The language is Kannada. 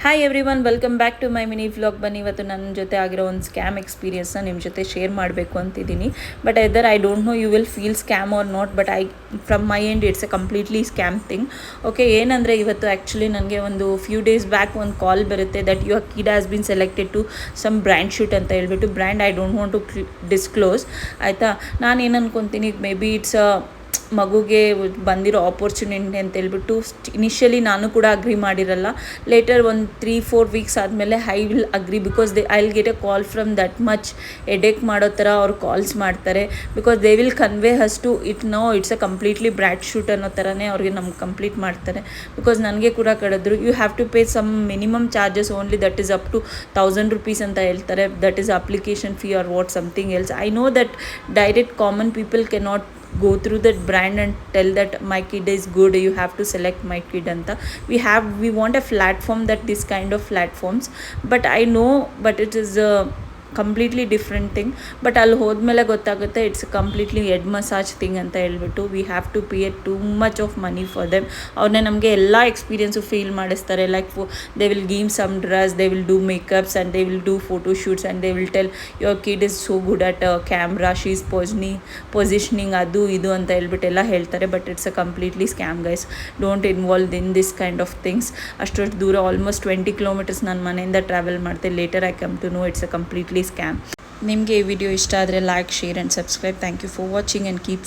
Hi everyone, welcome back to my mini vlog. ಬನ್ನಿ, ಇವತ್ತು ನನ್ನ ಜೊತೆ ಆಗಿರೋ ಒಂದು ಸ್ಕ್ಯಾಮ್ ಎಕ್ಸ್ಪೀರಿಯನ್ಸ್ನ ನಿಮ್ಮ ಜೊತೆ ಶೇರ್ ಮಾಡಬೇಕು ಅಂತಿದ್ದೀನಿ. But whether I don't know you will feel scam or not, but from my end it's a completely scam thing. Okay, ಏನಂದರೆ ಇವತ್ತು ಆ್ಯಕ್ಚುಲಿ ನನಗೆ ಒಂದು ಫ್ಯೂ ಡೇಸ್ ಬ್ಯಾಕ್ ಒಂದು ಕಾಲ್ ಬರುತ್ತೆ that your kid has been selected to some brand shoot ಅಂತ ಹೇಳ್ಬಿಟ್ಟು. Brand I don't want to disclose, ಆಯಿತಾ. ನಾನು ಏನು ಅನ್ಕೊತೀನಿ, ಮೇ ಬಿ ಇಟ್ಸ್ ಮಗುಗೆ ಬಂದಿರೋ ಆಪರ್ಚುನಿಟಿ ಅಂತ ಹೇಳ್ಬಿಟ್ಟು ಇನಿಷಿಯಲಿ ನಾನು ಕೂಡ ಅಗ್ರಿ ಮಾಡಿರಲ್ಲ. ಲೇಟರ್ ಒಂದು 3-4 ವೀಕ್ಸ್ ಆದಮೇಲೆ I will agree, because I will get a call from that much ಎಡೆಕ್ ಮಾಡೋ ಥರ ಅವ್ರು ಕಾಲ್ಸ್ ಮಾಡ್ತಾರೆ. Because they will convey us to it's a completely brand shoot ಅನ್ನೋ ಥರನೇ ಅವ್ರಿಗೆ ನಮ್ಗೆ ಕಂಪ್ಲೀಟ್ ಮಾಡ್ತಾರೆ. ಬಿಕಾಸ್ ನನಗೆ ಕೂಡ ಕಳೆದ್ರು, you have to pay some minimum charges only, that is up to 1000 rupees ಅಂತ ಹೇಳ್ತಾರೆ. That is application fee or what something else. I know that direct common people cannot go through that brand and tell that my kid is good, you have to select my kid anta. We want a platform, that this kind of platforms, but I know, but it is a completely different thing. But ಅಲ್ಲಿ ಹೋದ್ಮೇಲೆ ಗೊತ್ತಾಗುತ್ತೆ it's completely head massage thing ಅಂತ ಹೇಳ್ಬಿಟ್ಟು. We have to pay too much of money for them. ಅವ್ರನ್ನೇ ನಮಗೆ ಎಲ್ಲ ಎಕ್ಸ್ಪೀರಿಯನ್ಸು ಫೀಲ್ ಮಾಡಿಸ್ತಾರೆ. Like they will give some dress, they will do makeups and they will do photo shoots and they will tell your kid is so good at camera, she is positioning, ಅದು ಇದು ಅಂತ ಹೇಳ್ಬಿಟ್ಟು ಎಲ್ಲ ಹೇಳ್ತಾರೆ. But it's a completely scam guys. Don't involve in this kind of things. ಅಷ್ಟೊಂದು ದೂರ ಆಲ್ಮೋಸ್ಟ್ 20 kilometers ನಾನು ಮನೆಯಿಂದ ಟ್ರಾವೆಲ್ ಮಾಡ್ತೆ. Later I come to know it's a completely scam. ನಿಮಗೆ ಈ ವಿಡಿಯೋ ಇಷ್ಟ ಆದರೆ like, share and subscribe. Thank you for watching and keep